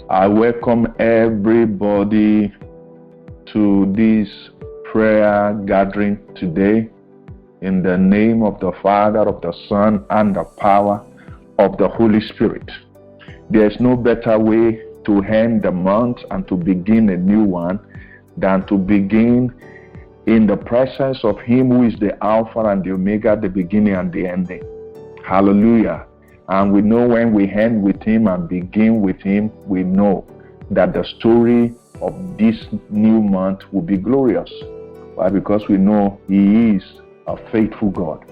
I welcome everybody to this prayer gathering today in the name of the Father, of the Son, and the power of the Holy Spirit. There is no better way to end the month and to begin a new one than to begin in the presence of Him who is the Alpha and the Omega, the beginning and the ending. Hallelujah. And we know when we end with Him and begin with Him, we know that the story of this new month will be glorious. Why? Because we know He is a faithful God.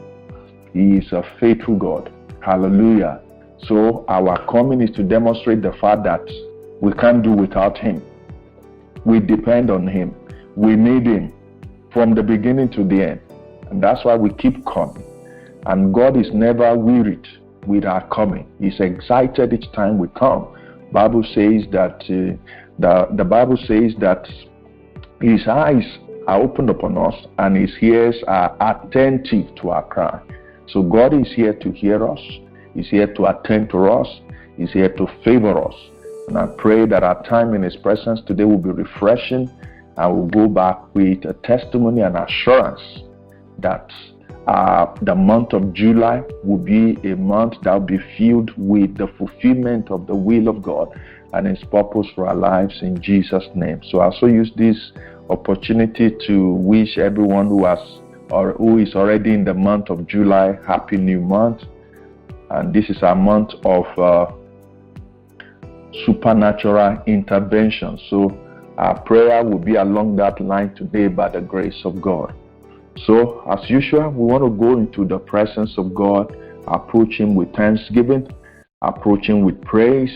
He is a faithful God. Hallelujah. So our coming is to demonstrate the fact that we can't do without Him. We depend on Him. We need Him from the beginning to the end. And that's why we keep coming. And God is never wearied with our coming. He's excited each time we come. Bible says that the Bible says that His eyes are opened upon us and His ears are attentive to our cry. So God is here to hear us. He's here to attend to us. He's here to favor us. And I pray that our time in His presence today will be refreshing, and we'll go back with a testimony and assurance that the month of July will be a month that will be filled with the fulfillment of the will of God and His purpose for our lives in Jesus' name. So I also use this opportunity to wish everyone who is already in the month of July, happy new month. And this is our month of supernatural intervention. So our prayer will be along that line today by the grace of God. So, as usual, we want to go into the presence of God, approach Him with thanksgiving, approach Him with praise,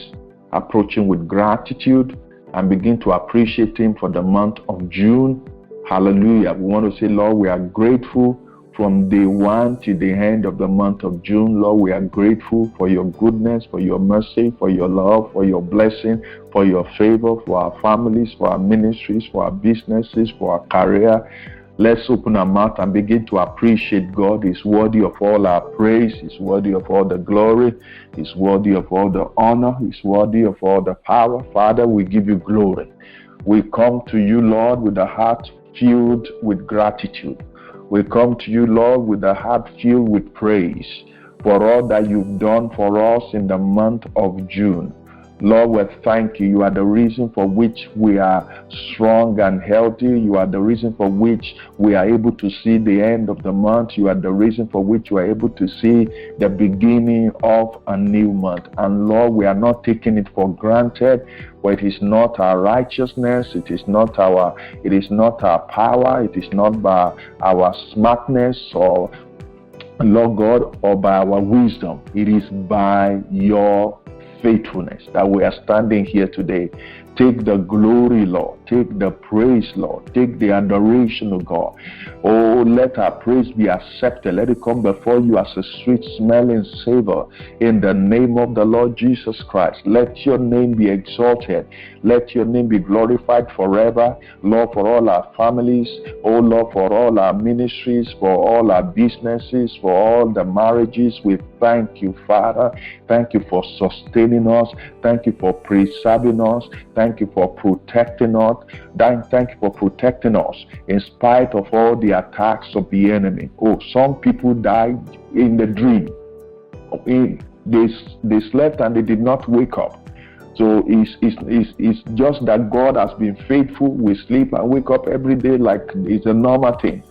approach Him with gratitude, and begin to appreciate Him for the month of June. Hallelujah. We want to say, Lord, we are grateful from day one to the end of the month of June. Lord, we are grateful for your goodness, for your mercy, for your love, for your blessing, for your favor, for our families, for our ministries, for our businesses, for our career. Let's open our mouth and begin to appreciate God. He's worthy of all our praise. He's worthy of all the glory. He's worthy of all the honor. He's worthy of all the power. Father, we give you glory. We come to you, Lord, with a heart filled with gratitude. We come to you, Lord, with a heart filled with praise for all that you've done for us in the month of June. Lord, we thank you. You are the reason for which we are strong and healthy. You are the reason for which we are able to see the end of the month. You are the reason for which we are able to see the beginning of a new month. And Lord, we are not taking it for granted, but it is not our righteousness. It is not our power. It is not by our smartness or, Lord God, or by our wisdom. It is by your faithfulness that we are standing here today. Take the glory, Lord. Take the praise, Lord. Take the adoration of God. Oh, let our praise be accepted. Let it come before you as a sweet smelling savor in the name of the Lord Jesus Christ. Let your name be exalted. Let your name be glorified forever, Lord, for all our families. Oh, Lord, for all our ministries, for all our businesses, for all the marriages. We thank you, Father. Thank you for sustaining us. Thank you for preserving us. Thank you for protecting us. Thank you for protecting us in spite of all the attacks of the enemy. Oh, some people died in the dream. They slept and they did not wake up. So it's just that God has been faithful. We sleep and wake up every day like it's a normal thing.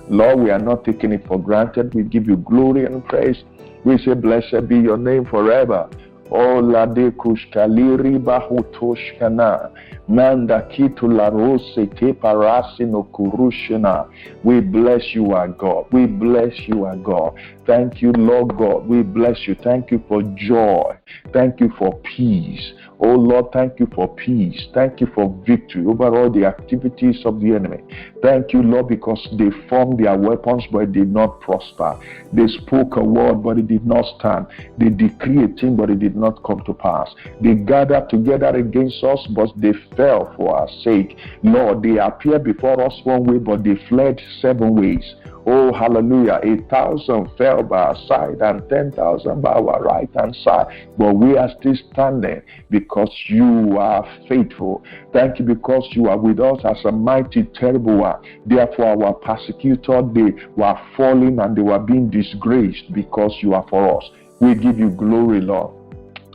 Lord, we are not taking it for granted. We give you glory and praise. We say, blessed be your name forever. Oh, la de kushkaliri bahutoshkana. Manda kitu la rose te parasi no kurushina. We bless you, our God. We bless you, our God. Thank you, Lord God. We bless you. Thank you for joy. Thank you for peace. Oh Lord, thank you for peace. Thank you for victory over all the activities of the enemy. Thank you, Lord, because they formed their weapons, but it did not prosper. They spoke a word, but it did not stand. They decreed a thing, but it did not come to pass. They gathered together against us, but they fell for our sake. Lord, they appeared before us one way, but they fled 7 ways. Oh, hallelujah. 1,000 fell by our side and 10,000 by our right hand side. But we are still standing because you are faithful. Thank you because you are with us as a mighty, terrible one. Therefore, our persecutor, they were falling and they were being disgraced because you are for us. We give you glory, Lord.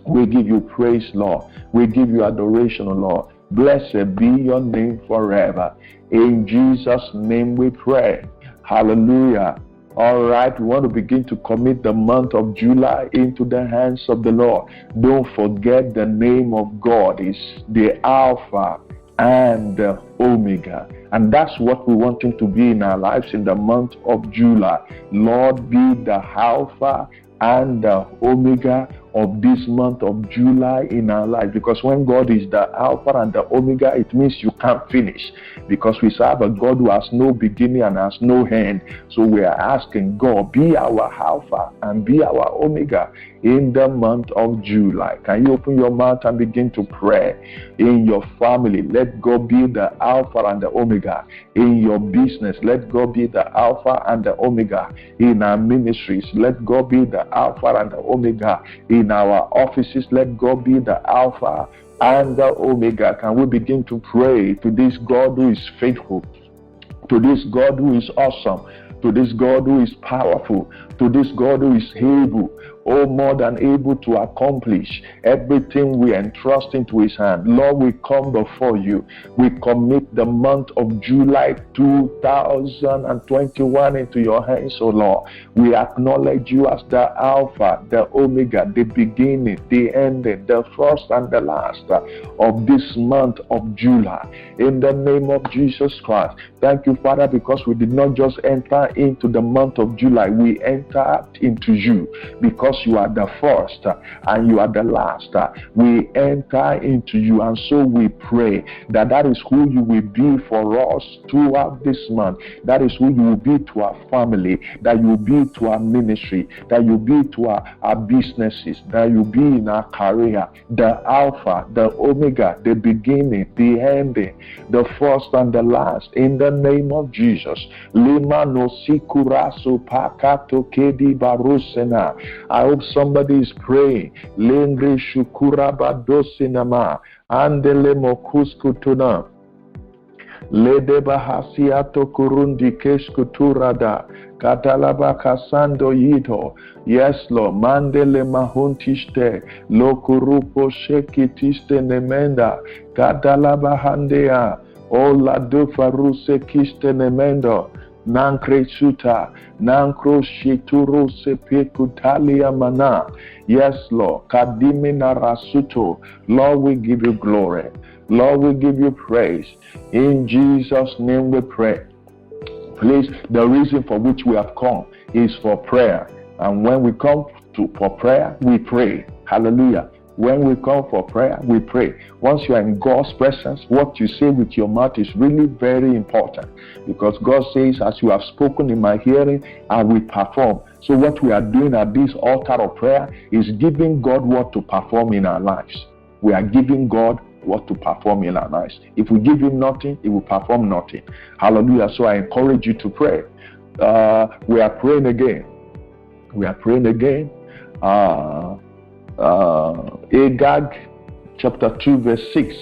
We give you praise, Lord. We give you adoration, Lord. Blessed be your name forever. In Jesus' name we pray. Hallelujah. All right, we want to begin to commit the month of July into the hands of the Lord. Don't forget the name of God is the Alpha and the Omega. And that's what we want him to be in our lives in the month of July. Lord, be the Alpha and the Omega of this month of July in our life. Because when God is the Alpha and the Omega, it means you can't finish. Because we serve a God who has no beginning and has no end. So we are asking God, be our Alpha and be our Omega in the month of July. Can you open your mouth and begin to pray? In your family, let God be the Alpha and the Omega. In your business, let God be the Alpha and the Omega. In our ministries, let God be the Alpha and the Omega. In our offices, let God be the Alpha and the Omega. Can we begin to pray to this God who is faithful, to this God who is awesome, to this God who is powerful, to this God who is able, oh, more than able to accomplish everything we entrust into his hand. Lord, we come before you. We commit the month of July 2021 into your hands, oh Lord. We acknowledge you as the Alpha, the Omega, the beginning, the ending, the first and the last of this month of July. In the name of Jesus Christ, thank you, Father, because we did not just enter into the month of July, we entered into you because you are the first and you are the last. We enter into you, and so we pray that that is who you will be for us throughout this month. That is who you will be to our family, that you will be to our ministry, that you will be to our businesses, that you will be in our career. The Alpha, the Omega, the beginning, the ending, the first and the last. In the name of Jesus. I hope somebody is praying. Lengre shukura badosinama andele mokuskutuna lede bahasiato kurundi keskuturada katalaba kasando yito. Yes, Lord. Mandele mahuntiste lokurupo shekitiste nemenda katalaba handea ola dufaruse kiste nemendo. Nankre suta, nankro shituro sepekutalia mana. Yes, Lord. Kadimina rasuto. Lord, we give you glory. Lord, we give you praise. In Jesus' name we pray. Please, the reason for which we have come is for prayer. And when we come for prayer, we pray. Hallelujah. When we come for prayer, we pray. Once you are in God's presence, what you say with your mouth is really very important. Because God says, as you have spoken in my hearing, I will perform. So what we are doing at this altar of prayer is giving God what to perform in our lives. We are giving God what to perform in our lives. If we give him nothing, he will perform nothing. Hallelujah. So I encourage you to pray. We are praying again. We are praying again. Agag chapter 2 verse 6.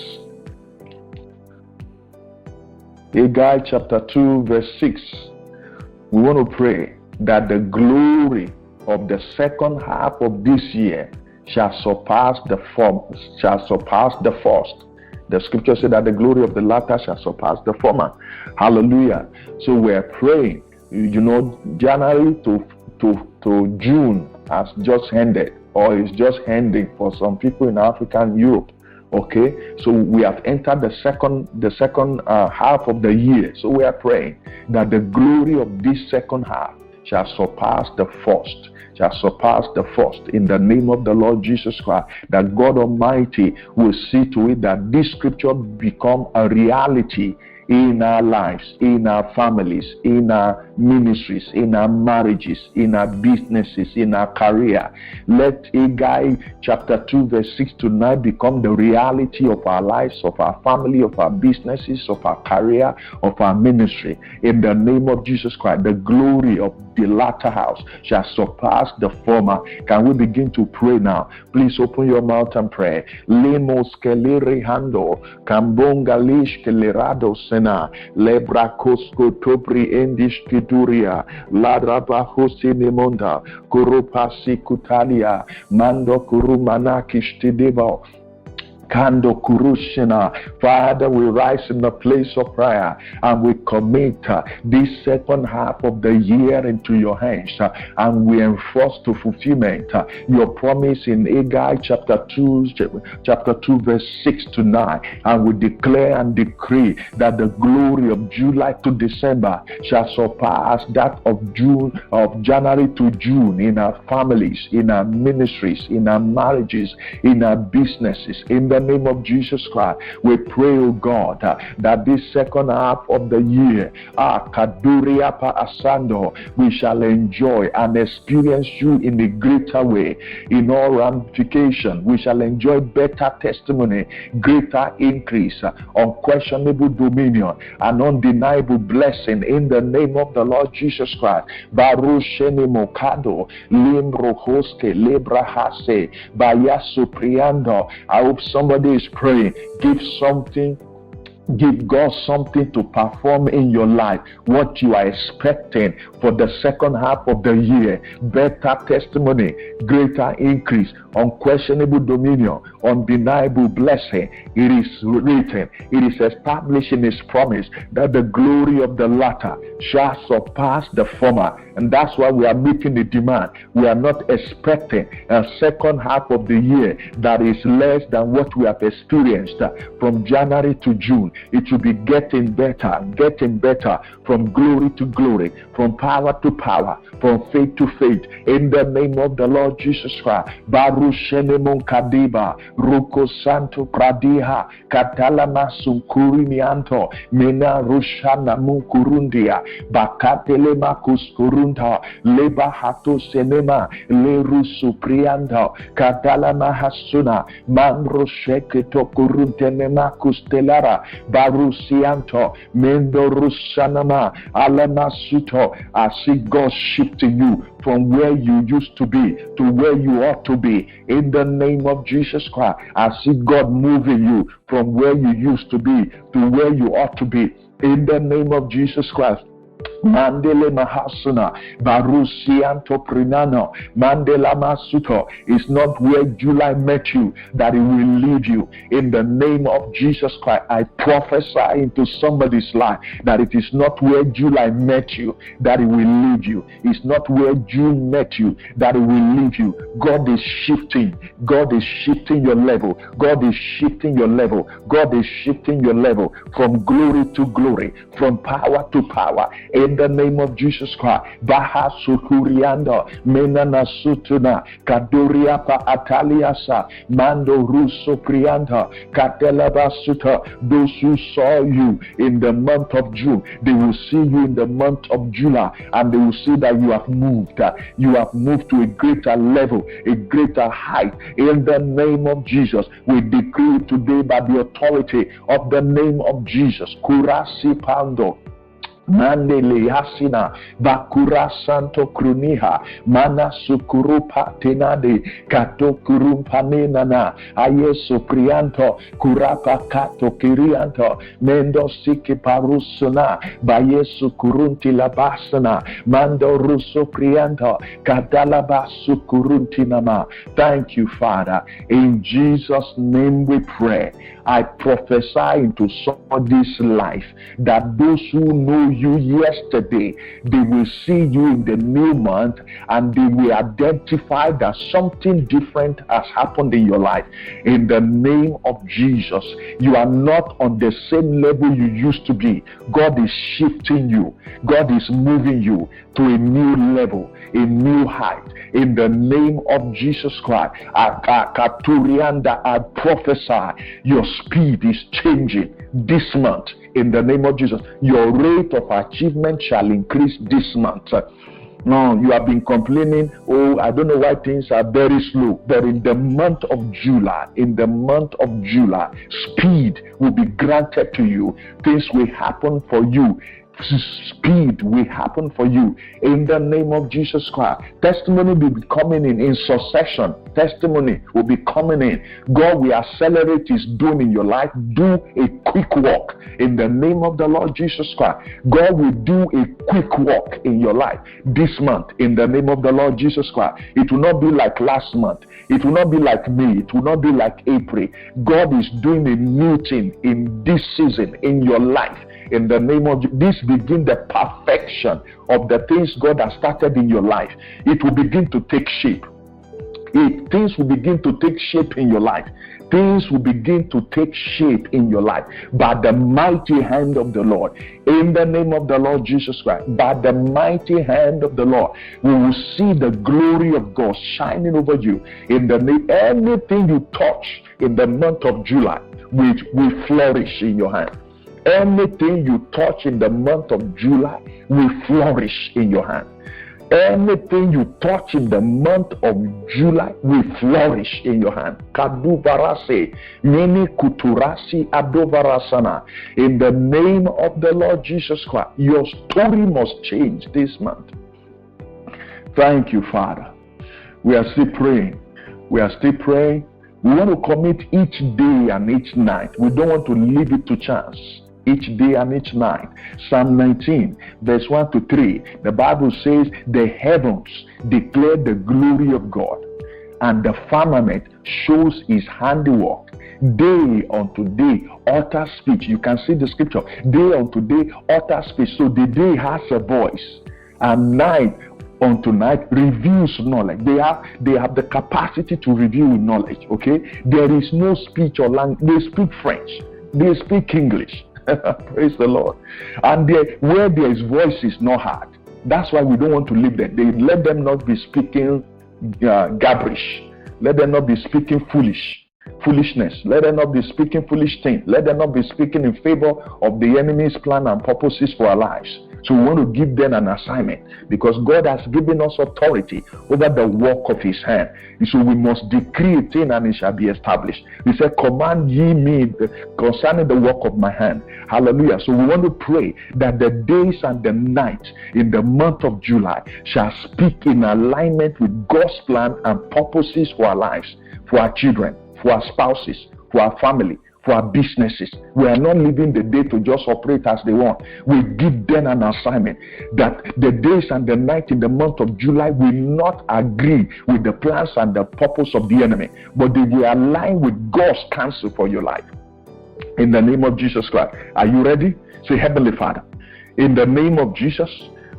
Agag chapter 2 verse 6. We want to pray that the glory of the second half of this year shall surpass the first. The scripture said that the glory of the latter shall surpass the former. Hallelujah. So we're praying. January to June has just ended, or is just ending for some people in Africa and Europe. Okay, so we have entered the second half of the year. So we are praying that the glory of this second half shall surpass the first. In the name of the Lord Jesus Christ, that God Almighty will see to it that this scripture become a reality in our lives, in our families, in our ministries, in our marriages, in our businesses, in our career. Let Haggai chapter 2 verse 6 to 9 become the reality of our lives, of our family, of our businesses, of our career, of our ministry. In the name of Jesus Christ, the glory of the latter house shall surpass the former. Can we begin to pray now? Please open your mouth and pray. Lemos kelere hando, kambonga lish kelerado sena, lebra kosko topri endiskiduria, ladraba hosinemonda, kuropasi kutalia, mando kurumana kishtidebo. Kando Kurushina. Father, we rise in the place of prayer and we commit this second half of the year into your hands, and we enforce to fulfillment your promise in Haggai chapter 2 verse 6 to 9, and we declare and decree that the glory of July to December shall surpass that of January to June, in our families, in our ministries, in our marriages, in our businesses. In the name of Jesus Christ, we pray, O God, that this second half of the year, Kaduria Pa Asando, we shall enjoy and experience you in a greater way. In all ramification, we shall enjoy better testimony, greater increase, unquestionable dominion, and undeniable blessing in the name of the Lord Jesus Christ. Barusheni Mokado, Limbro Hoske, Lebra Hase, Bayasu Priando. I hope somebody is praying. Give God something to perform in your life, what you are expecting for the second half of the year. Better testimony, greater increase, unquestionable dominion, undeniable blessing. It is written, it is established in His promise that the glory of the latter shall surpass the former. And that's why we are making a demand. We are not expecting a second half of the year that is less than what we have experienced from January to June. It will be getting better from glory to glory, from power to power, from faith to faith. In the name of the Lord Jesus Christ. Barushenemon Kadiba, Ruko Santo Pradiha, Katalama Sunkurimianto, Mena Rushana Munkurundia, Bakatelema Kuskurunta, Leba Hato Senema, Leru Suprianta, Katalama Hasuna, Mandro Sheketo Kuruntenema Kustelara, Barusianto, Mendo Rusanama, Alamasuto. I see God shifting you from where you used to be to where you ought to be. In the name of Jesus Christ, I see God moving you from where you used to be to where you ought to be. In the name of Jesus Christ. Mandele Mahasuna, Barusianto Prinano, Mandela Masuto. It's not where July met you that it will lead you. In the name of Jesus Christ, I prophesy into somebody's life that it is not where July met you that it will lead you. It's not where June met you that it will lead you. God is shifting. God is shifting your level. God is shifting your level. God is shifting your level from glory to glory, from power to power. In the name of Jesus Christ, Baha Sukurianda, Menana Sutuna, Kaduria Pa Ataliasa, Mando Russo Prianta, Katelabasuta. Those who saw you in the month of June, they will see you in the month of July, and they will see that you have moved. You have moved to a greater level, a greater height. In the name of Jesus, we decree today by the authority of the name of Jesus. Kurasi Pando. Mandele Hasina, Bakura Santo Kruniha, Mana Sukurupa Tenade, Kato Kurumpanenana, Ayeso Prianto, Kurapa Kato Kirianto, Mendo Siki Parusuna, Bayesu Kurunti Labasana, Mando Russo Prianto, Katalabasu Kuruntinama. Thank you, Father. In Jesus' name we pray. I prophesy into somebody's life that those who know you yesterday, they will see you in the new month and they will identify that something different has happened in your life. In the name of Jesus, you are not on the same level you used to be. God is shifting you. God is moving you to a new level, a new height. In the name of Jesus Christ, I prophesy your speed is changing. this month in the name of Jesus. Your rate of achievement shall increase this month. No, you have been complaining, oh, I don't know why things are very slow. But in the month of July, speed will be granted to you. Things will happen for you. Speed will happen for you in the name of Jesus Christ. Testimony will be coming in succession. Testimony will be coming in. God will accelerate his doing in your life. Do a quick walk in the name of the Lord Jesus Christ. God will do a quick walk in your life this month in the name of the Lord Jesus Christ. It will not be like last month. It will not be like May. It will not be like April. God is doing a new thing in this season in your life. In the name of this, begin the perfection of the things God has started in your life. It will begin to take shape. Things will begin to take shape in your life. Things will begin to take shape in your life by the mighty hand of the Lord. In the name of the Lord Jesus Christ, by the mighty hand of the Lord, we will see the glory of God shining over you. In the name, anything you touch in the month of July will flourish in your hand. Anything you touch in the month of July will flourish in your hand. Anything you touch in the month of July will flourish in your hand. Kaduvarase, Nini Kuturasi Adovarasana. In the name of the Lord Jesus Christ, your story must change this month. Thank you, Father. We are still praying. We want to commit each day and each night. We don't want to leave it to chance. Each day and each night. Psalm 19, verse 1 to 3. The Bible says, the heavens declare the glory of God, and the firmament shows his handiwork. Day unto day utter speech. You can see the scripture. Day unto day utter speech. So the day has a voice, and night unto night reveals knowledge. They have the capacity to reveal knowledge. Okay, there is no speech or language. They speak French. They speak English. Praise the Lord. And where there is voice is not heard. That's why we don't want to leave them. Let them not be speaking gibberish. Let them not be speaking foolishness. Let them not be speaking foolish things. Let them not be speaking in favor of the enemy's plan and purposes for our lives. So we want to give them an assignment, because God has given us authority over the work of his hand. So we must decree a thing and it shall be established. He said, command ye me concerning the work of my hand. Hallelujah. So we want to pray that the days and the nights in the month of July shall speak in alignment with God's plan and purposes for our lives, for our children, for our spouses, for our family, for our businesses. We are not living the day to just operate as they want. We give them an assignment that the days and the night in the month of July will not agree with the plans and the purpose of the enemy, but they will align with God's counsel for your life. In the name of Jesus Christ. Are you ready? Say, Heavenly Father, in the name of Jesus,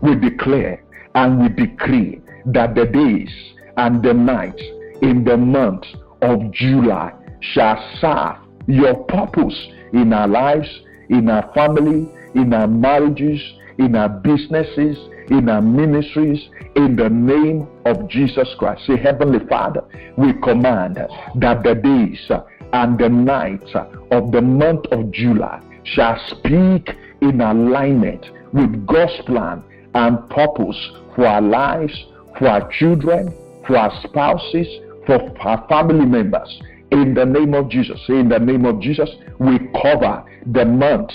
we declare and we decree that the days and the nights in the month of July shall serve your purpose in our lives, in our family, in our marriages, in our businesses, in our ministries, in the name of Jesus Christ. Say, Heavenly Father, we command that the days and the nights of the month of July shall speak in alignment with God's plan and purpose for our lives, for our children, for our spouses, for our family members. In the name of Jesus, say, in the name of Jesus, we cover the month,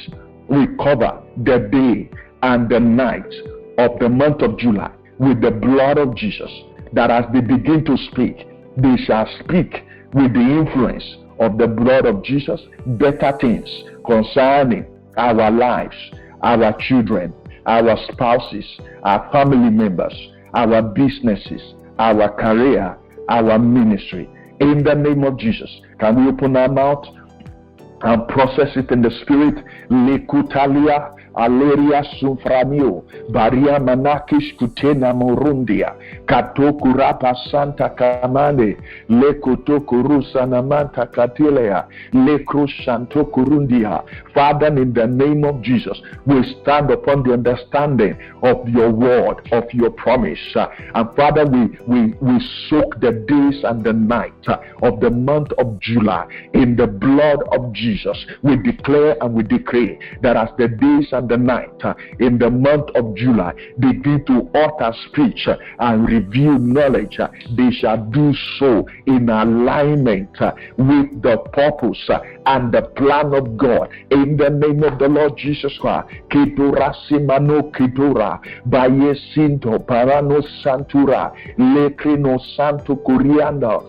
we cover the day and the night of the month of July with the blood of Jesus, that as they begin to speak, they shall speak with the influence of the blood of Jesus, better things concerning our lives, our children, our spouses, our family members, our businesses, our career, our ministry. In the name of Jesus, can we open our mouth and process it in the spirit? Lekutalia Aleria Sumfranio, Baria Manakish Kutena Morundia, Katokurapa Santa Kamande, Lekotokuru Sanamanta Katilea, Lekro Shanto Kurundia. Father, in the name of Jesus, we stand upon the understanding of your word, of your promise. And Father, we soak the days and the night of the month of July in the blood of Jesus. We declare and we decree that as the days and the night in the month of July begin to utter speech and reveal knowledge, they shall do so in alignment with the purpose and the plan of God. In the name of the Lord Jesus Christ, Ketura Simano Ketura, Baye Sinto, Parano Santura, Lekrino Santo Corianda,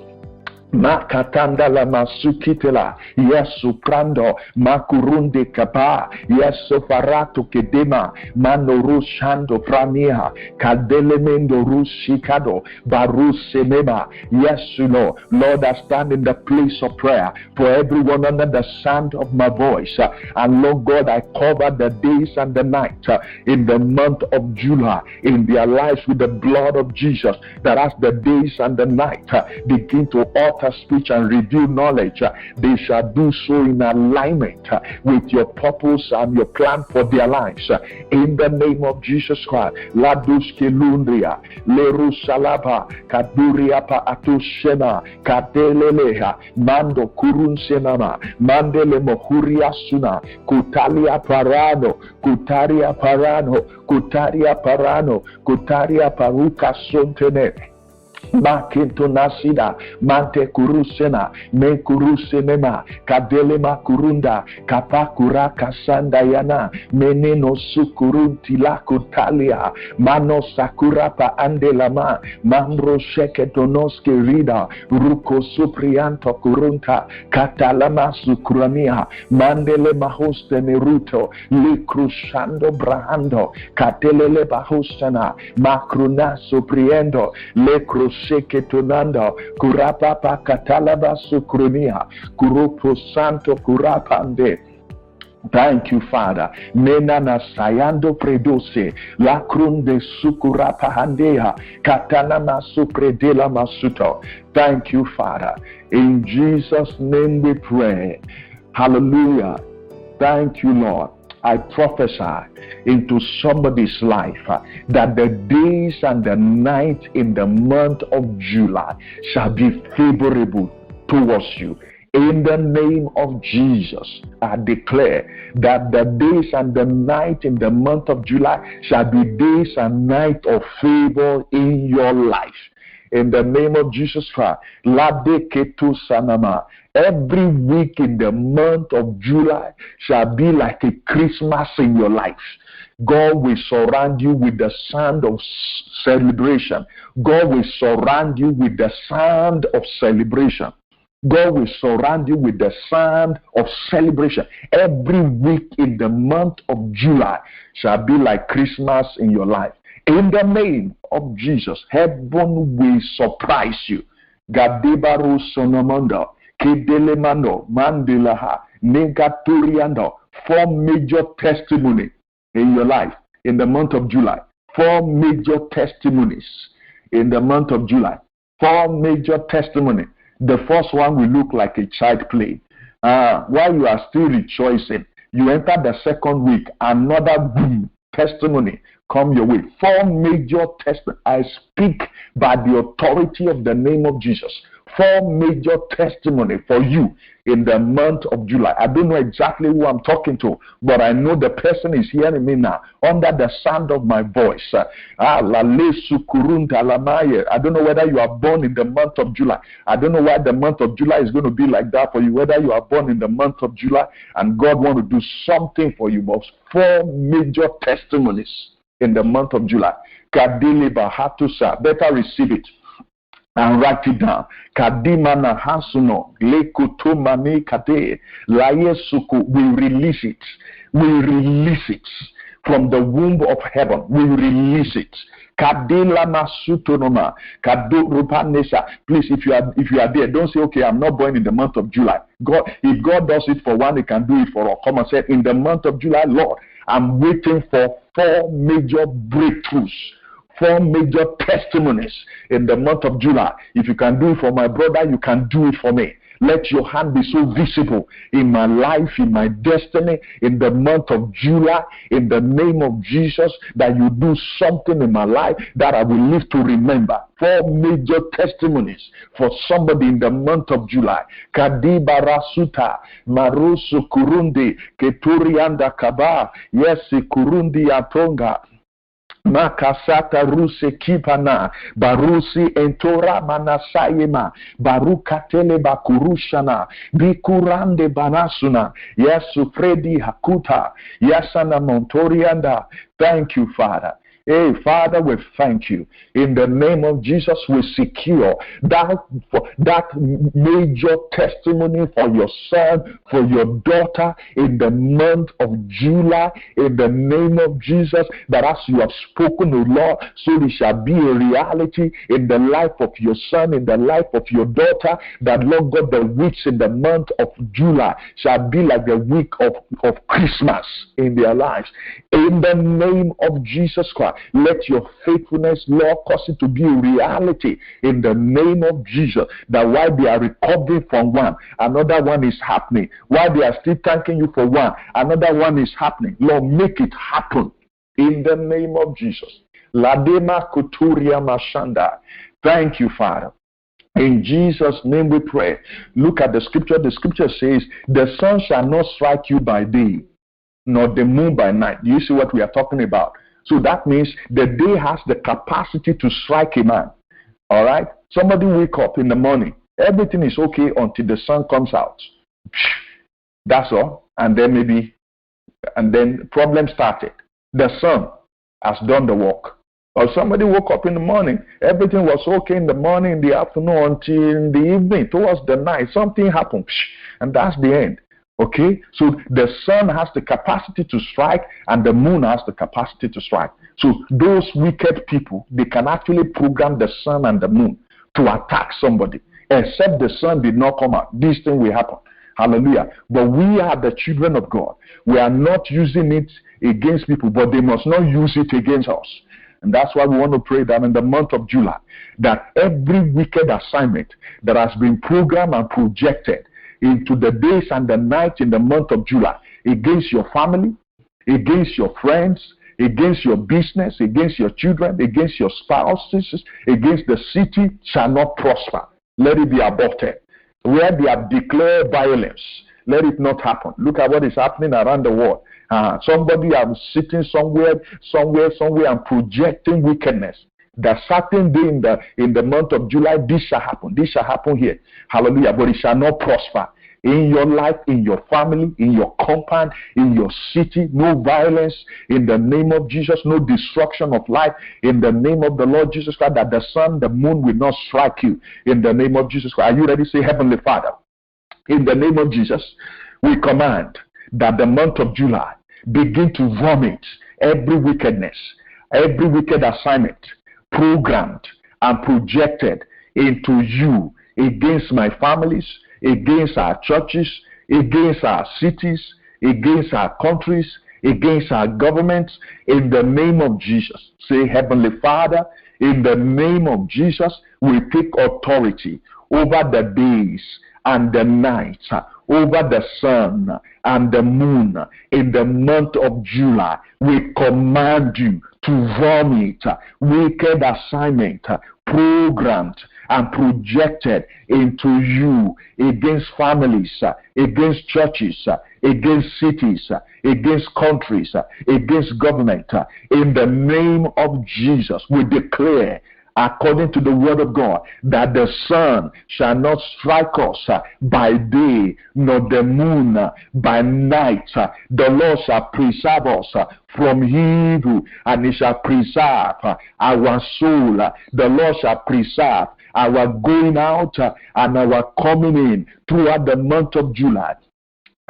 Makatanda la masukitela, yesu prando, makurunde kapa, yesu farato kedema, manoru shando prania, kadelemendo rushikado, barusemema, yesu no. Lord, I stand in the place of prayer for everyone under the sound of my voice. And Lord God, I cover the days and the night in the month of July in their lives with the blood of Jesus, that as the days and the night begin to utter speech and reveal knowledge, they shall do so in alignment with your purpose and your plan for their lives. In the name of Jesus Christ, Laduske Lundria, Leru Salaba, Kaduriapa Atushena, Kadeleleha, Mando Kurun Senama, Mandele Mohuria Suna, Kutalia Parano, Kutaria Parano, Kutaria Parano, Kutaria Paruka Sontene. Makinto nasida, mante kurusena, me kurusenema, kadelema kurunda, kapakura kasanda yana, meneno sukurunti la kutalia, mano sakura pa andelama, mambro sheke donoske rida, ruko suprianto kurunta, katalama sukurania, mandele mahoste neruto, likrushando brahando, katelele bahostana, makruna supriendo, lekru Sheke tonando, kurapa pa katalaba sukrunia, kurupo santo kurapande. Thank you, Father. Nena na sayando predose, lakrun de sukurapa handea, katana masupredela masuto. Thank you, Father. In Jesus' name we pray. Hallelujah. Thank you, Lord. I prophesy into somebody's life that the days and the night in the month of July shall be favorable towards you. In the name of Jesus, I declare that the days and the night in the month of July shall be days and night of favor in your life. In the name of Jesus Christ, Lade Ketu Sanama. Every week in the month of July shall be like a Christmas in your life. God will surround you with the sound of celebration. God will surround you with the sound of celebration. God will surround you with the sound of celebration. Every week in the month of July shall be like Christmas in your life. In the name of Jesus, heaven will surprise you. Gadebaru Sonomondo, Kedelemano, Mandelaha, Negaturiando. 4 major testimonies in your life in the month of July. 4 major testimonies in the month of July. 4 major testimonies. The first one will look like a child play. While you are still rejoicing, you enter the second week, another boom, testimony come your way. 4 major testimonies. I speak by the authority of the name of Jesus. 4 major testimony for you in the month of July. I don't know exactly who I'm talking to, but I know the person is hearing me now under the sound of my voice. I don't know whether you are born in the month of July. I don't know why the month of July is going to be like that for you, whether you are born in the month of July and God want to do something for you. But 4 major testimonies in the month of July. Better receive it and write it down. Kadimana hasuno lekutumani kate layesuku. We release it. We release it from the womb of heaven. We release it. Kadila masutonoma kadurupanesa. Please, if you are there, don't say, okay, I'm not born in the month of July. God, if God does it for one, He can do it for all. Come and say, in the month of July, Lord, I'm waiting for 4 major breakthroughs, 4 major testimonies in the month of July. If you can do it for my brother, you can do it for me. Let your hand be so visible in my life, in my destiny, in the month of July, in the name of Jesus, that you do something in my life that I will live to remember. 4 major testimonies for somebody in the month of July. Kadiba Rasuta, Marusu Kurundi, Keturianda Kaba, yes, Kurundi Atonga. Makasata ruse kipana barusi entora manasayema barukatele bakurushana bikurande banasuna yesu fredi hakuta yasana montorianda. Thank you, Father. Hey, Father, we thank you. In the name of Jesus, we secure that major testimony for your son, for your daughter, in the month of July, in the name of Jesus, that as you have spoken, O Lord, so it shall be a reality in the life of your son, in the life of your daughter, that, Lord God, the weeks in the month of July shall be like the week of Christmas in their lives. In the name of Jesus Christ, let your faithfulness, Lord, cause it to be a reality in the name of Jesus, that while they are recovering from one, another one is happening. While they are still thanking you for one, another one is happening. Lord, make it happen in the name of Jesus. Ladema Kuturia Mashanda. Thank you, Father. In Jesus' name we pray. Look at the scripture. The scripture says, the sun shall not strike you by day, nor the moon by night. Do you see what we are talking about? So that means the day has the capacity to strike a man. All right? Somebody wake up in the morning. Everything is okay until the sun comes out. That's all. And then problem started. The sun has done the work. Or somebody woke up in the morning. Everything was okay in the morning, in the afternoon, until in the evening, towards the night. Something happened. And that's the end. Okay, so the sun has the capacity to strike and the moon has the capacity to strike. So those wicked people, they can actually program the sun and the moon to attack somebody. Except the sun did not come out, this thing will happen. Hallelujah. But we are the children of God. We are not using it against people, but they must not use it against us. And that's why we want to pray that in the month of July, that every wicked assignment that has been programmed and projected into the days and the nights in the month of July, against your family, against your friends, against your business, against your children, against your spouses, against the city, shall not prosper. Let it be aborted. Where they have declared violence, let it not happen. Look at what is happening around the world. Somebody is sitting somewhere and projecting wickedness. The certain day in the month of July, this shall happen. This shall happen here. Hallelujah. But it shall not prosper. In your life, in your family, in your compound, in your city, no violence in the name of Jesus, no destruction of life in the name of the Lord Jesus Christ, that the sun, the moon will not strike you in the name of Jesus Christ. Are you ready? Say, Heavenly Father, in the name of Jesus, we command that the month of July begin to vomit every wickedness, every wicked assignment programmed and projected into you against my families, against our churches, against our cities, against our countries, against our governments, in the name of Jesus. Say, Heavenly Father, in the name of Jesus, we take authority over the days and the nights, over the sun and the moon. In the month of July, we command you to vomit wicked assignment programmed and projected into you against families, against churches, against cities, against countries, against government. In the name of Jesus, we declare, according to the word of God, that the sun shall not strike us by day, nor the moon by night. The Lord shall preserve us from evil, and he shall preserve our soul. The Lord shall preserve our going out and our coming in throughout the month of July.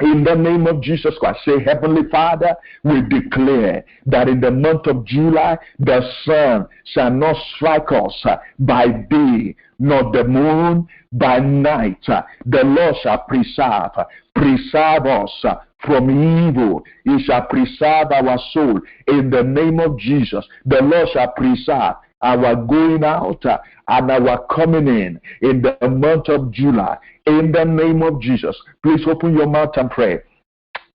In the name of Jesus Christ, say, Heavenly Father, we declare that in the month of July, the sun shall not strike us by day, nor the moon by night. The Lord shall preserve preserve us from evil. He shall preserve our soul in the name of Jesus. The Lord shall preserve our going out and our coming in the month of July in the name of Jesus. Please open your mouth and pray.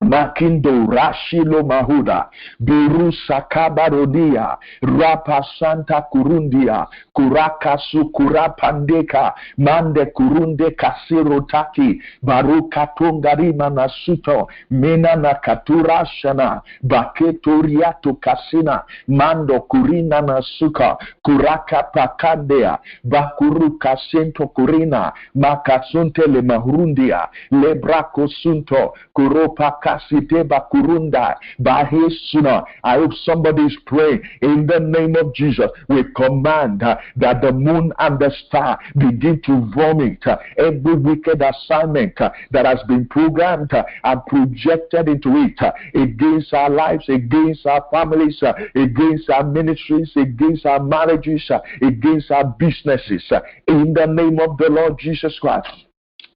Makindo Rashilo Mahuda Biru Sakabarodia Rapa Santa Kurundia Kuraka Sukura Pandeka Mande Kurunde Kasiro Taki Baruka Tungarima Nasuto Mena Nakatura Shana Baketuriato Kasina Mando Kurina Nasuka Kuraka Pakandea Bakuru Kasento Kurina Makasunte Le Mahurundia Lebrako Sunto Kuropa Kasiteba Kurunda Bahesuna. I hope somebody is praying in the name of Jesus. We command that the moon and the star begin to vomit every wicked assignment that has been programmed and projected into it against our lives, against our families, against our ministries, against our marriages, against our businesses. In the name of the Lord Jesus Christ.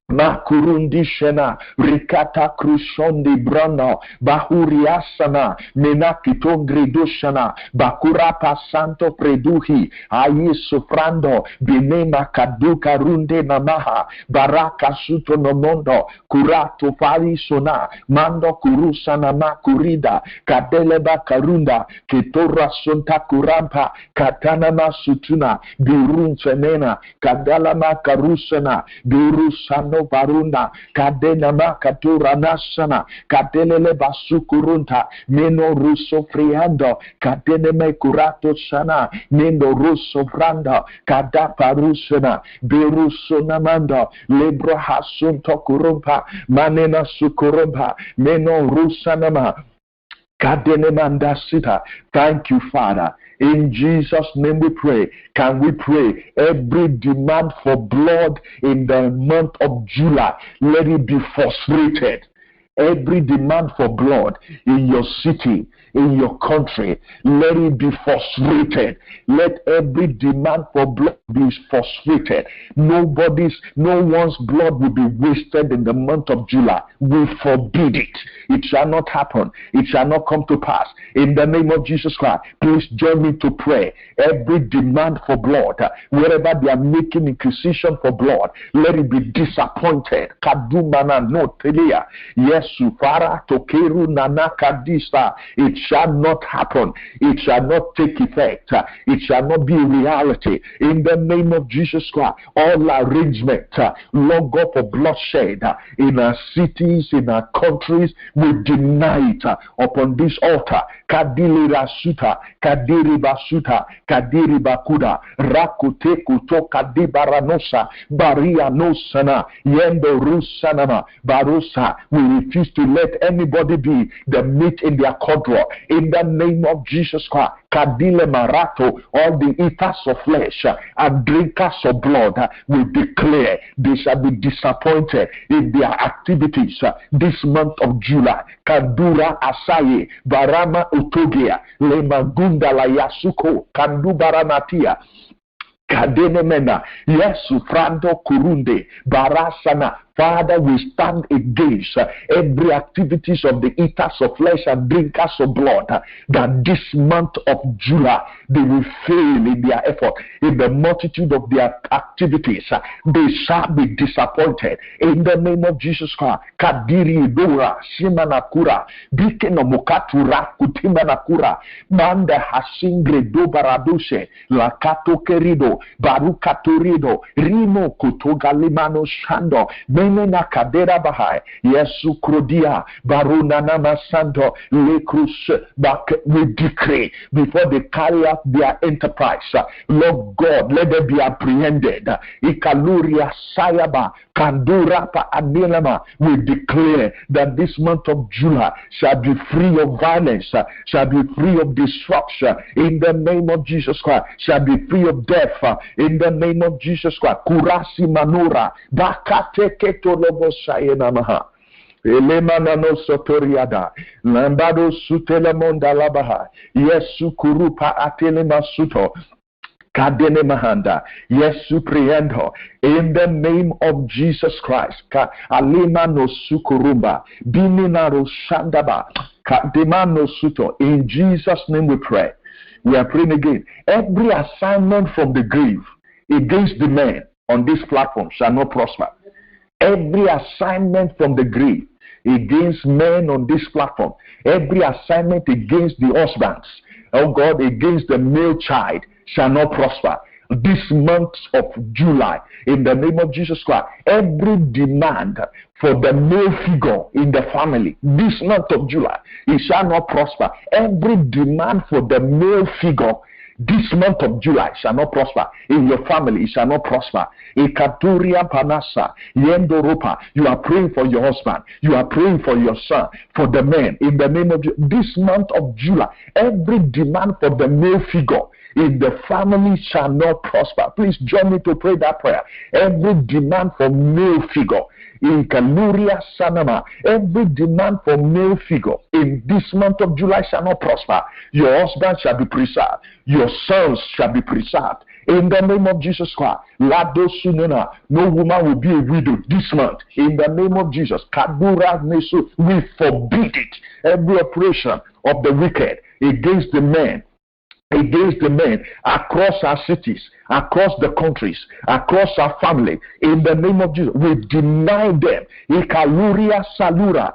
Makurundi shena rikata krushondi brana bahuriasana menakito gredoshana bakurapa santo preduhi ayi sufrando binema kaduka runde namaha baraka suto nomondo kurato fari sona mando kurusana makurida kadeleba karunda ketora sonta kurampa katana masutuna birun fenena kadalama karusana birusano Barunda kadena makatura nasana kadelele basukurunta meno ruso friando kadene mekurato sana meno ruso franda kadaparusana berusona manda lebro hasunto kurumpa manena sukurumpa meno rusanama kadene mandasita. Thank you, Father. In Jesus' name we pray. Can we pray? Every demand for blood in the month of July, let it be frustrated. Every demand for blood in your city, in your country, let it be frustrated. Let every demand for blood be frustrated. No one's blood will be wasted in the month of July. We forbid it. It shall not happen. It shall not come to pass. In the name of Jesus Christ, please join me to pray. Every demand for blood, wherever they are making inquisition for blood, let it be disappointed. Kadumana no telia. Yes, Sufara Tokeru Nanakadista. It shall not happen. It shall not take effect. It shall not be a reality. In the name of Jesus Christ, all arrangement, Lord God, for bloodshed in our cities, in our countries, we deny it upon this altar. Kadili Rasuta, Kadiri Basuta, Kadiri Bakuda, Rakute Kuto Kadibaranosa, Baria Nosana, Yendo Rusanama, Barosa. We refuse to let anybody be the meat in their cauldron. In the name of Jesus Christ, Kadile Marato, all the eaters of flesh and drinkers of blood, we declare they shall be disappointed in their activities this month of July. Kandura Asaye, Barama Utogea, Lemagunda Layasuko, Kandubaranatia. Kadenemena, Yesu Frando Kurunde, Barasana. Father, we stand against every activities of the eaters of flesh and drinkers of blood, that this month of July, they will fail in their effort, in the multitude of their activities. They shall be disappointed. In the name of Jesus Christ, Kadiri Dora, Simanakura, Bikeno Mokatura, Kutimanakura, Manda Hasingre Dobaraduse, Lakato Kerido, Barukatorido, Rimo Kutogalimano Shando, Menena Kadera Bahai, Yesu Krodia, Barunana Masanto, Lekrus, we decree before they carry out their enterprise, Lord God, let them be apprehended. Ikaluria Sayaba, Kandurapa Anilama, we declare that this month of July shall be free of violence, shall be free of destruction, in the name of Jesus Christ, shall be free of death, in the name of Jesus Christ. Kurasi Manura, Bakate Ketolobo Sayenamaha. Elemana no sotoriada, lambado sutelemonda labaha, yesu kurupa atelema suto. Kadene Mahanda. Yes, Supriendo. In the name of Jesus Christ. Alima no Sukurumba. Binina no Shandaba. Kadema no Suto. In Jesus' name we pray. We are praying again. Every assignment from the grave against the men on this platform shall not prosper. Every assignment from the grave against men on this platform, every assignment against the husbands, oh God, against the male child shall not prosper. This month of July, in the name of Jesus Christ, every demand for the male figure in the family, this month of July, it shall not prosper. Every demand for the male figure this month of July shall not prosper. In your family, it shall not prosper. Ikaturia Panasa, Yendoropa. You are praying for your husband. You are praying for your son, for the men. In the name of this month of July, every demand for the male figure in the family shall not prosper. Please join me to pray that prayer. Every demand for male figure in Kaluria Sanama, every demand for male figure in this month of July shall not prosper. Your husband shall be preserved. Your sons shall be preserved. In the name of Jesus Christ, Lado Sunena, no woman will be a widow this month. In the name of Jesus, Kadura Nesu, we forbid it. Every operation of the wicked against the men across our cities, across the countries, across our family, in the name of Jesus, we deny them. Ikaluria salura,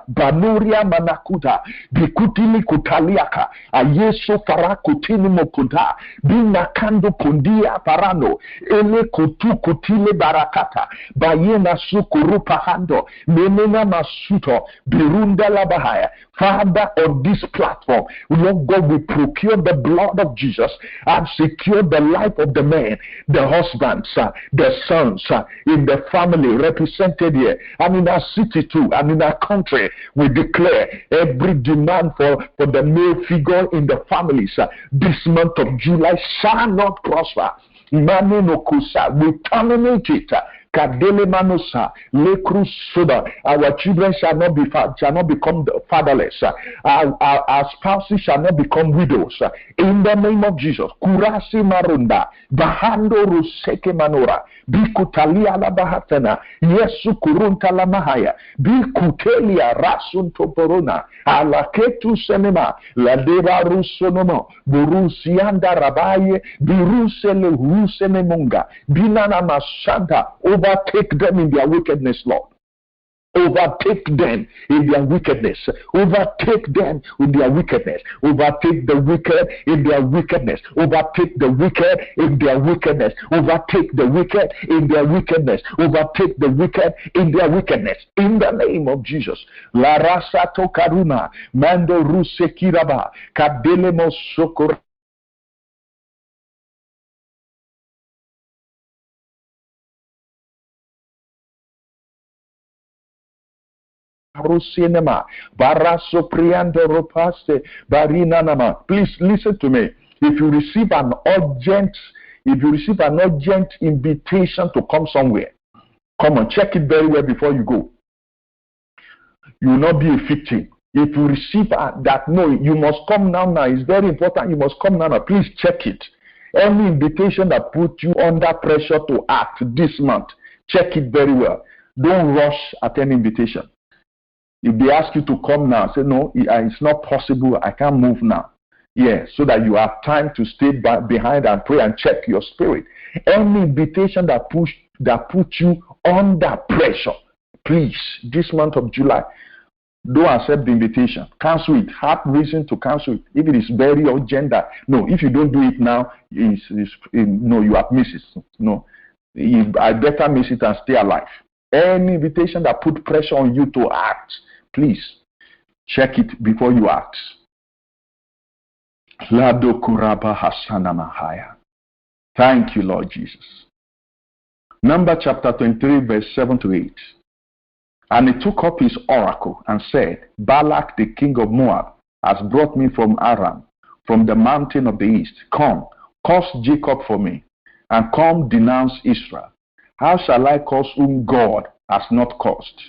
banuria manakuta, bikutili kutaliaka, ayeso fara kutini mokuta, binakando pundia parano, ele kutu kutile barakata, bayena sukurupa hando, menena masuto, birunda labahaya. Father, on this platform, Lord God, we procure the blood of Jesus and secure the life of the men, the husbands, the sons, in the family represented here, and in our city too, and in our country. We declare every demand for the male figure in the families this month of July shall not prosper. Mane no kusa, we terminate it. Kadele manosa, lekru soda. Our children shall not become fatherless. Our spouses shall not become widows. In the name of Jesus, kurasi marunda, bahando ruseke manora, bikutalia la bahatana, yesu kurunta la mahaya, bikutelia rasun toporona, alaketu senema, la deva rusonomo, burusianda rabaye, birusele rusene munga, binana masanta. Overtake them in their wickedness, Lord. Overtake them in their wickedness. Overtake them in their wickedness. Overtake the wicked in their wickedness. Overtake the wicked in their wickedness. Overtake the wicked in their wickedness. Overtake the wicked in their wickedness. In the name of Jesus. La rasa to karuna mando ruse kiraba kadelemo sokor. Please listen to me. If you receive an urgent invitation to come somewhere, come on, check it very well before you go. You will not be a victim. If you receive that, no, you must come now. It's very important. You must come now. Please check it. Any invitation that puts you under pressure to act this month, check it very well. Don't rush at any invitation. If they ask you to come now, say, no, it's not possible. I can't move now. Yeah, so that you have time to stay behind and pray and check your spirit. Any invitation that puts you under pressure, please, this month of July, don't accept the invitation. Cancel it. Have reason to cancel it. If it is very urgent, no, if you don't do it now, no, you have missed it. No, I better miss it and stay alive. Any invitation that put pressure on you to act, please check it before you act. Thank you, Lord Jesus. Numbers chapter 23, verse 7 to 8. And he took up his oracle and said, Balak the king of Moab has brought me from Aram, from the mountain of the east. Come, curse Jacob for me, and come denounce Israel. How shall I curse whom God has not cursed?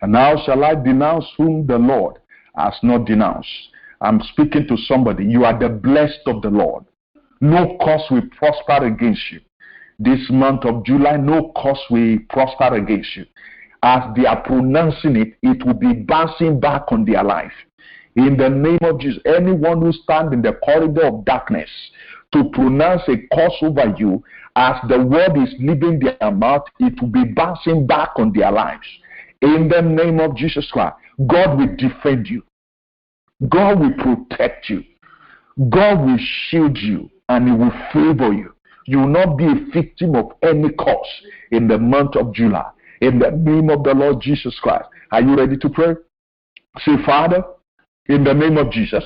And how shall I denounce whom the Lord has not denounced? I'm speaking to somebody. You are the blessed of the Lord. No cause will prosper against you. This month of July, no cause will prosper against you. As they are pronouncing it, it will be bouncing back on their life. In the name of Jesus, anyone who stands in the corridor of darkness to pronounce a curse over you, as the word is leaving their mouth, it will be bouncing back on their lives. In the name of Jesus Christ, God will defend you. God will protect you. God will shield you, and He will favor you. You will not be a victim of any curse in the month of July. In the name of the Lord Jesus Christ. Are you ready to pray? Say, Father, in the name of Jesus,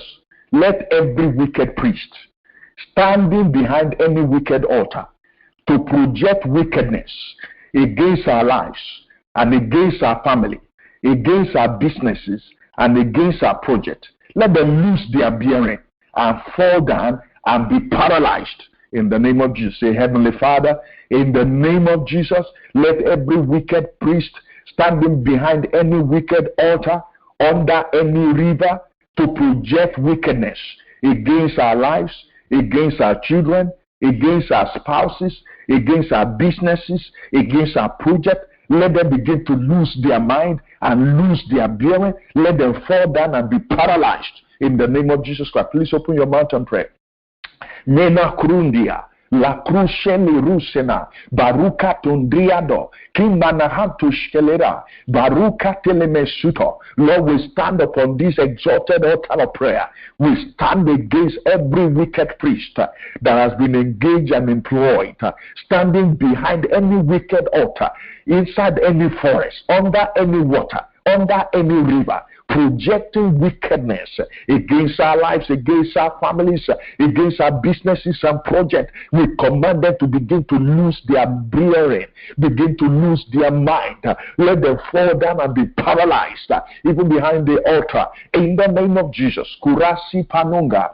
let every wicked priest standing behind any wicked altar to project wickedness against our lives and against our family, against our businesses and against our project, let them lose their bearing and fall down and be paralyzed. In the name of Jesus, say, Heavenly Father, in the name of Jesus, let every wicked priest standing behind any wicked altar, under any river, to project wickedness against our lives, against our children, against our spouses, against our businesses, against our project, let them begin to lose their mind and lose their bearing. Let them fall down and be paralyzed. In the name of Jesus Christ, please open your mouth and pray. Nena Kurundia, La Crusheni Rusena, Baruka Tundriado, Kimbanahantu Shkelera, Baruka Telemesuto. Lord, we stand upon this exalted altar of prayer. We stand against every wicked priest that has been engaged and employed, standing behind any wicked altar, inside any forest, under any water, under any river, projecting wickedness against our lives, against our families, against our businesses and projects. We command them to begin to lose their bearing, begin to lose their mind. Let them fall down and be paralyzed, even behind the altar. In the name of Jesus, Kurasi Panunga,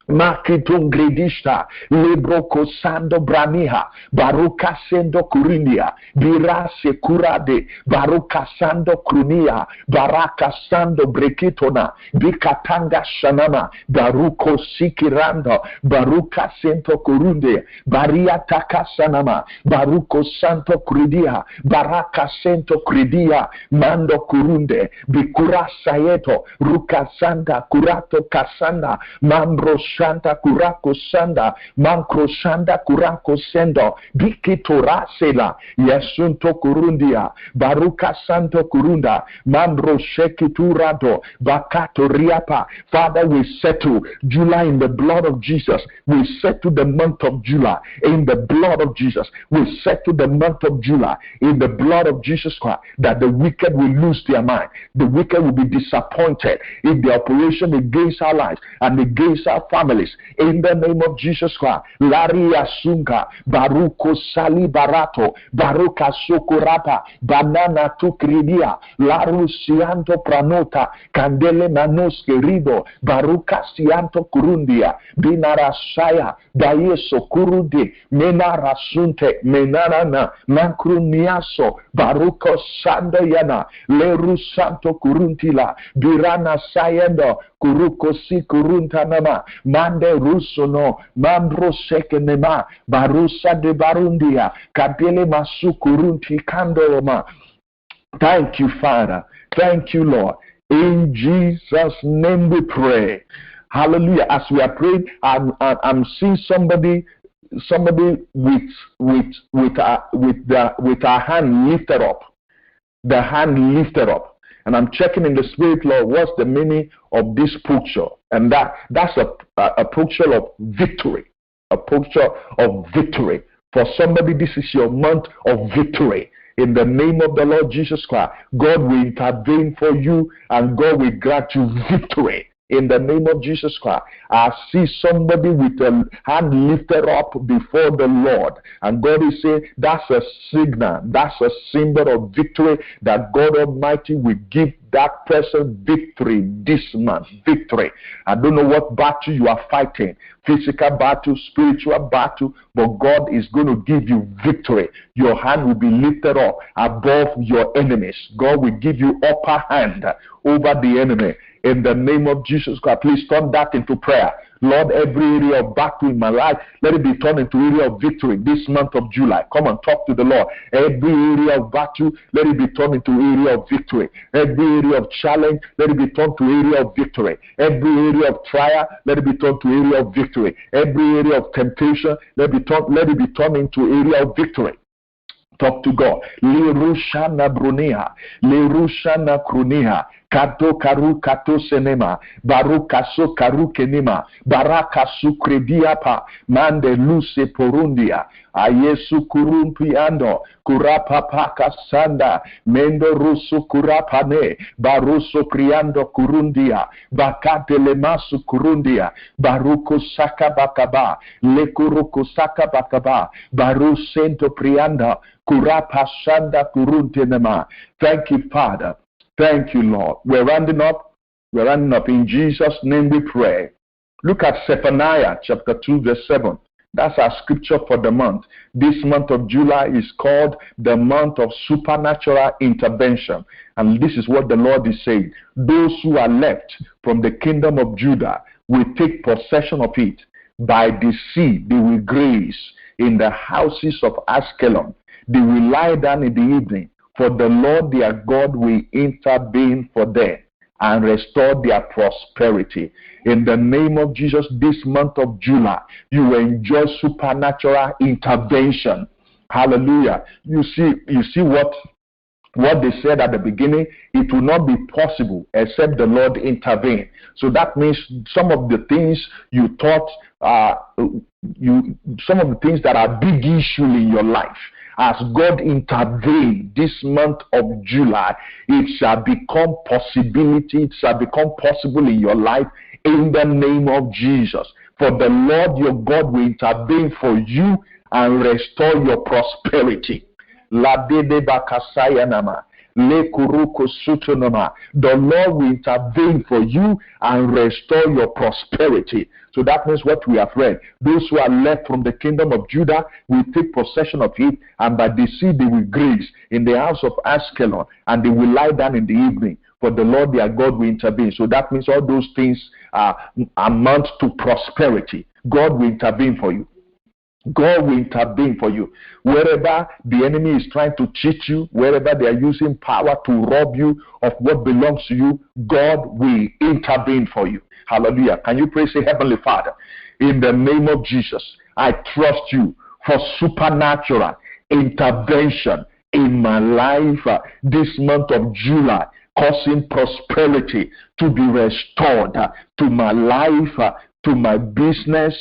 Makitung Gredishta, Lebroko Sando Braniha, Baruka Sendo Kurindia, Birase Kurade, Baruka Sando Krunia, Baraka Sando Brekitona, Bikatanga Shanama, Baruko Sikirando, Baruka Sento Kurunde, Baria Taka Sanama, Baruko Santo Kridia, Baraka Sento Kridia, Mando Kurunde, Bikura Sayeto, Ruka Sanda, Kurato Kasanda, Mambro Shanta Kurako Sanda, Mankro Shanda Kurako Sendo, Bikitora Sela, Yasunto Kurundia, Baruka Santo Kurunda, Mambro Shekiturado, Bakato Riapa. Father, we settle July in the blood of Jesus. We settle the month of July in the blood of Jesus. We settle the month of July in the blood of Jesus Christ, that the wicked will lose their mind. The wicked will be disappointed in the operation against our lives and against our families. In the name of Jesus Christ, Laria Sunga, Baruko Sali Barato, Baruka Sokorapa, Banana Tukridia, Laru Sianto Pranota, Candele Manoske Rido, Baruka Sianto Kurundia, Binara Shaya, Dayeso Kurudi, Menara Sunte, Menarana, Mancruniaso, Baruko Sandoyana, Leru Santo Kuruntila, Birana Sayendo, Kuruko si kuruntanama, Mande Rusono, Mambro Sekenema, Barusa de Barundia, Kadele Masu Kurunti Kandoroma. Thank you, Father. Thank you, Lord. In Jesus' name we pray. Hallelujah. As we are praying, I'm seeing somebody with our hand lifted up. The hand lifted up. And I'm checking in the spirit, Lord, what's the meaning of this picture? And that's a picture of victory. A picture of victory. For somebody, this is your month of victory. In the name of the Lord Jesus Christ, God will intervene for you and God will grant you victory. In the name of Jesus Christ, I see somebody with a hand lifted up before the Lord. And God is saying, that's a signal, that's a symbol of victory, that God Almighty will give that person victory this month. Victory. I don't know what battle you are fighting, physical battle, spiritual battle, but God is going to give you victory. Your hand will be lifted up above your enemies. God will give you upper hand over the enemy. In the name of Jesus Christ, please turn that into prayer. Lord, every area of battle in my life, let it be turned into area of victory this month of July. Come on, talk to the Lord. Every area of battle, let it be turned into area of victory. Every area of challenge, let it be turned to area of victory. Every area of trial, let it be turned to area of victory. Every area of temptation, let it be turned into area of victory. Talk to God. Lerushana bruneha, lerushana kruniha, kato karu kato senema, barukaso karu kenema, barakasu krediapa, mande luce porundia, ayesu kurumpiando, kurapapaka sanda, mendo rusu kurapane, baruso kriando kurundia, bakate lemasu kurundia, baruko saka bakaba, lekuruko saka bakaba, baru sento prianda, kurapa sanda kuruntenema. Thank you, Father. Thank you, Lord. We're rounding up. We're rounding up. In Jesus' name we pray. Look at Zephaniah chapter 2 verse 7. That's our scripture for the month. This month of July is called the month of supernatural intervention. And this is what the Lord is saying. Those who are left from the kingdom of Judah will take possession of it. By the sea they will graze in the houses of Ashkelon. They will lie down in the evening. For the Lord their God will intervene for them and restore their prosperity. In the name of Jesus, this month of July, you will enjoy supernatural intervention. Hallelujah. You see what they said at the beginning, it will not be possible except the Lord intervene. So that means some of the things you thought, some of the things that are big issue in your life, as God intervened this month of July, it shall become possibility, it shall become possible in your life in the name of Jesus. For the Lord your God will intervene for you and restore your prosperity. The Lord will intervene for you and restore your prosperity. So that means what we have read. Those who are left from the kingdom of Judah will take possession of it, and by the sea they will graze in the house of Ashkelon, and they will lie down in the evening. For the Lord their God will intervene. So that means all those things amount to prosperity. God will intervene for you. God will intervene for you. Wherever the enemy is trying to cheat you, wherever they are using power to rob you of what belongs to you, God will intervene for you. Hallelujah. Can you pray, say, Heavenly Father, in the name of Jesus, I trust you for supernatural intervention in my life this month of July, causing prosperity to be restored to my life, to my business,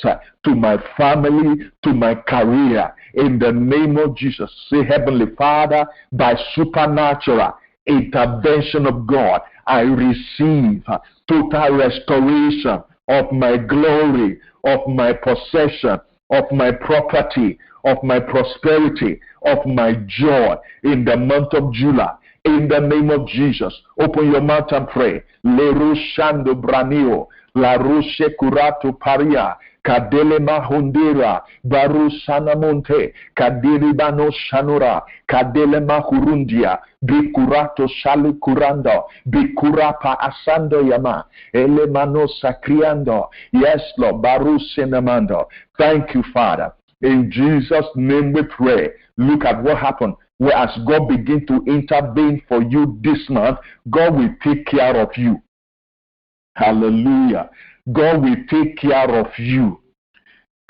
to my family, to my career. In the name of Jesus, say, Heavenly Father, by supernatural intervention of God, I receive total restoration of my glory, of my possession, of my property, of my prosperity, of my joy in the month of July. In the name of Jesus, open your mouth and pray. Leru shando branio, la rushe kurato paria, kadele mahundira, baru sanamonte, kadiri bano shanura, kadele mahurundia, bikurato shalu kurando, bikurapa asando yama, ele mano sacriando. Yes, Lord, baru senamando. Thank you, Father. In Jesus' name we pray. Look at what happened. Whereas God begin to intervene for you this month, God will take care of you. Hallelujah. God will take care of you.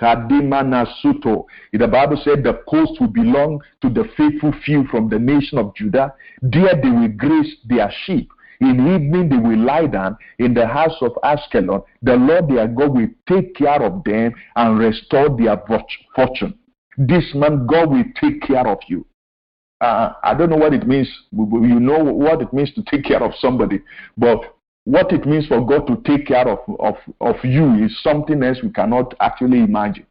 Kadimana Suto. The Bible said the coast will belong to the faithful few from the nation of Judah. There they will graze their sheep. In the evening they will lie down in the house of Ashkelon. The Lord their God will take care of them and restore their fortune. This month God will take care of you. I don't know what it means. You know what it means to take care of somebody, but what it means for God to take care of you is something else we cannot actually imagine.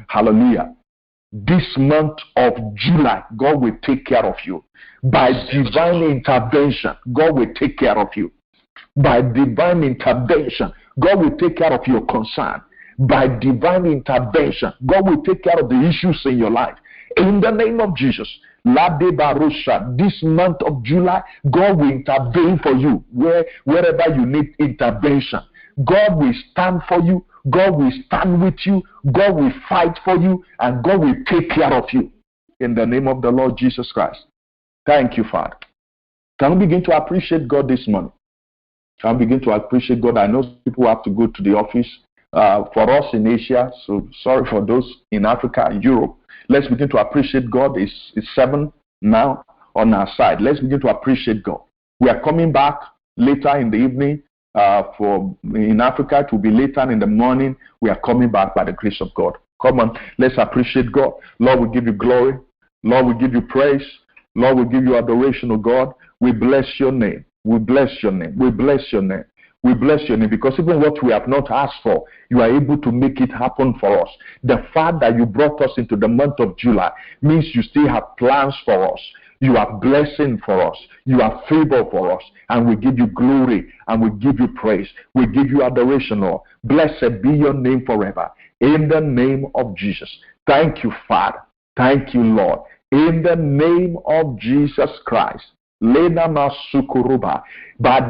Hallelujah. This month of July, God will take care of you. By divine intervention, God will take care of you. By divine intervention, God will take care of your concern. By divine intervention, God will take care of the issues in your life. In the name of Jesus, Lade Barosha, this month of July, God will intervene for you wherever you need intervention. God will stand for you God will stand with you, God will fight for you, and God will take care of you. In the name of the Lord Jesus Christ. Thank you, Father. Can we begin to appreciate God this morning? Can we begin to appreciate God? I know people have to go to the office. For us in Asia, so sorry for those in Africa and Europe. Let's begin to appreciate God. It's 7 now on our side. Let's begin to appreciate God. We are coming back later in the evening. In Africa, it will be later in the morning. We are coming back by the grace of God. Come on, let's appreciate God. Lord, we give you glory. Lord, we give you praise. Lord, we give you adoration, O God. We bless your name. We bless your name. We bless your name. We bless your name, because even what we have not asked for, you are able to make it happen for us. The fact that you brought us into the month of July means you still have plans for us. You are blessing for us. You are favor for us. And we give you glory and we give you praise. We give you adoration, Lord. Blessed be your name forever. In the name of Jesus. Thank you, Father. Thank you, Lord. In the name of Jesus Christ. By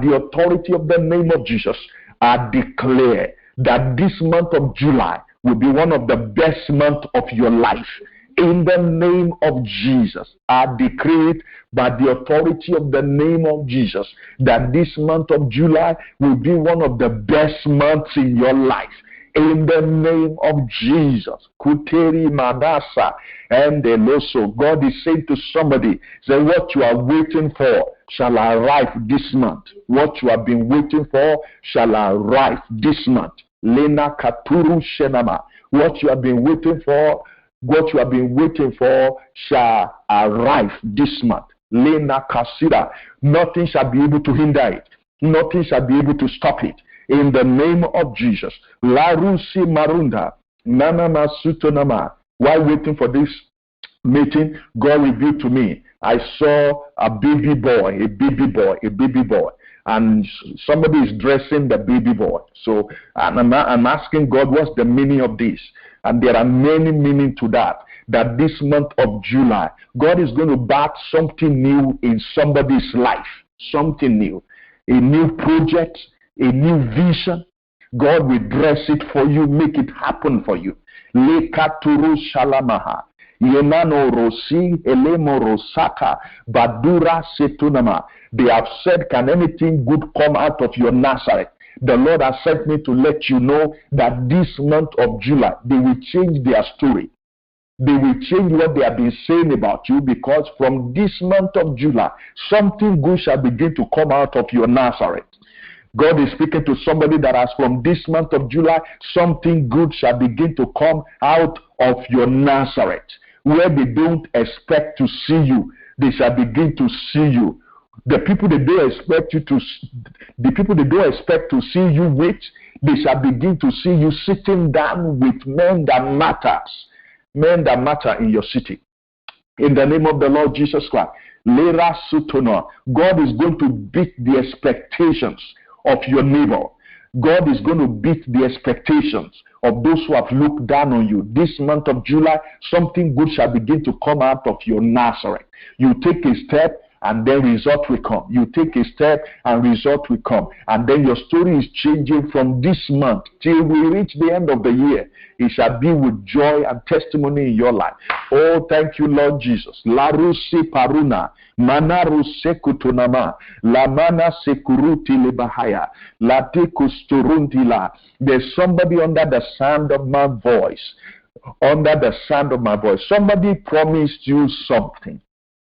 the authority of the name of Jesus, I declare that this month of July will be one of the best months of your life. In the name of Jesus, I decree it by the authority of the name of Jesus that this month of July will be one of the best months in your life. In the name of Jesus. Kuteri Madasa and Eloso. God is saying to somebody, say, what you are waiting for shall arrive this month. What you have been waiting for shall arrive this month. Lena Katuru Shenama. What you have been waiting for, shall arrive this month. Lena Kasira. Nothing shall be able to hinder it. Nothing shall be able to stop it. In the name of Jesus. Larusi Marunda. Nana Sutonama. While waiting for this meeting, God revealed to me, I saw a baby boy. And somebody is dressing the baby boy. So I'm asking God, what's the meaning of this? And there are many meanings to that. That this month of July, God is going to back something new in somebody's life. Something new. A new project. A new vision. God will dress it for you, make it happen for you. Lekaturu shalamaha. Yenano rosi elemo rosaka badura setunama. They have said, can anything good come out of your Nazareth? The Lord has sent me to let you know that this month of July, they will change their story. They will change what they have been saying about you, because from this month of July, something good shall begin to come out of your Nazareth. God is speaking to somebody that as from this month of July, something good shall begin to come out of your Nazareth. Where they don't expect to see you, they shall begin to see you. The people they don't expect to see you with, they shall begin to see you sitting down with men that matter in your city. In the name of the Lord Jesus Christ. Lera Sutona. God is going to beat the expectations of your neighbor. God is going to beat the expectations of those who have looked down on you. This month of July, something good shall begin to come out of your Nazareth. You take a step, and then result will come. You take a step and result will come. And then your story is changing from this month till we reach the end of the year. It shall be with joy and testimony in your life. Oh, thank you, Lord Jesus. Larusi paruna, manaru sekutunama, lamana sekuruti lebahaya, late kusturuntila. There's somebody under the sound of my voice. Under the sound of my voice. Somebody promised you something,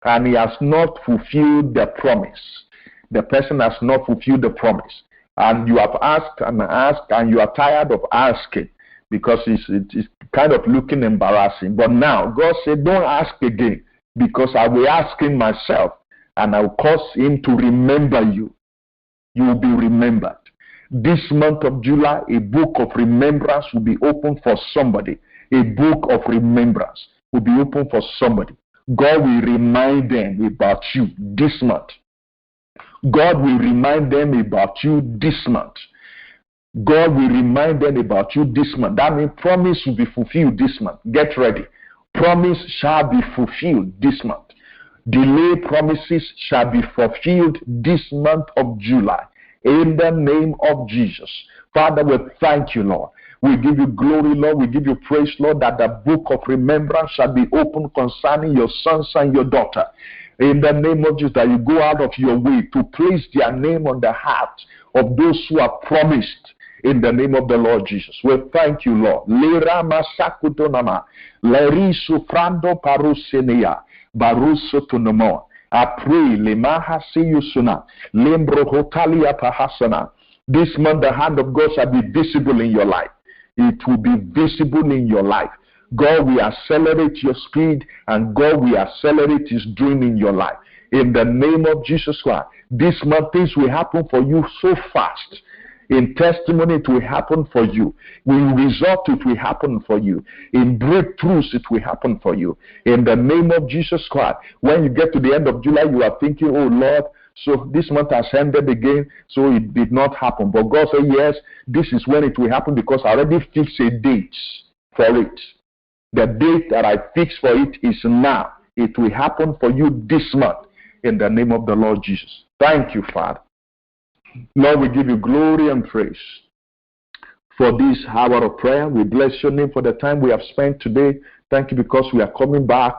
and he has not fulfilled the promise. The person has not fulfilled the promise. And you have asked and asked, and you are tired of asking because it's kind of looking embarrassing. But now, God said, don't ask again, because I will ask him myself, and I will cause him to remember you. You will be remembered. This month of July, a book of remembrance will be open for somebody. A book of remembrance will be open for somebody. God will remind them about you this month. God will remind them about you this month. God will remind them about you this month. That means promise will be fulfilled this month. Get ready. Promise shall be fulfilled this month. Delayed promises shall be fulfilled this month of July. In the name of Jesus. Father, we thank you, Lord. We give you glory, Lord. We give you praise, Lord, that the book of remembrance shall be opened concerning your sons and your daughter. In the name of Jesus, that you go out of your way to place their name on the heart of those who are promised. In the name of the Lord Jesus. We thank you, Lord. Lera masakutonama. Lerisu frando parusenea. Baruso tonomo. I pray, Lemaha seyusuna. Lembro hotalia pahasana. This month the hand of God shall be visible in your life. It will be visible in your life. God will accelerate your speed, and God will accelerate His doing in your life. In the name of Jesus Christ, this month things will happen for you so fast. In testimony, it will happen for you. In result, it will happen for you. In breakthroughs, it will happen for you. In the name of Jesus Christ, when you get to the end of July, you are thinking, oh Lord, so this month has ended again, so it did not happen. But God said, yes, this is when it will happen because I already fixed a date for it. The date that I fixed for it is now. It will happen for you this month in the name of the Lord Jesus. Thank you, Father. Lord, we give you glory and praise for this hour of prayer. We bless your name for the time we have spent today. Thank you because we are coming back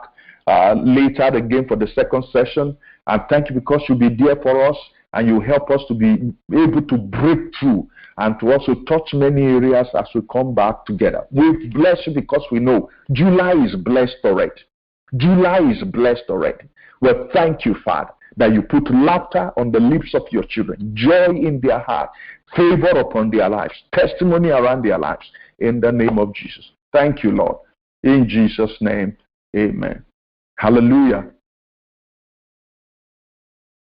later again for the second session. And thank you because you'll be there for us and you help us to be able to break through and to also touch many areas as we come back together. We bless you because we know July is blessed already. July is blessed already. Well, thank you, Father, that you put laughter on the lips of your children, joy in their heart, favor upon their lives, testimony around their lives, in the name of Jesus. Thank you, Lord. In Jesus' name, amen. Hallelujah.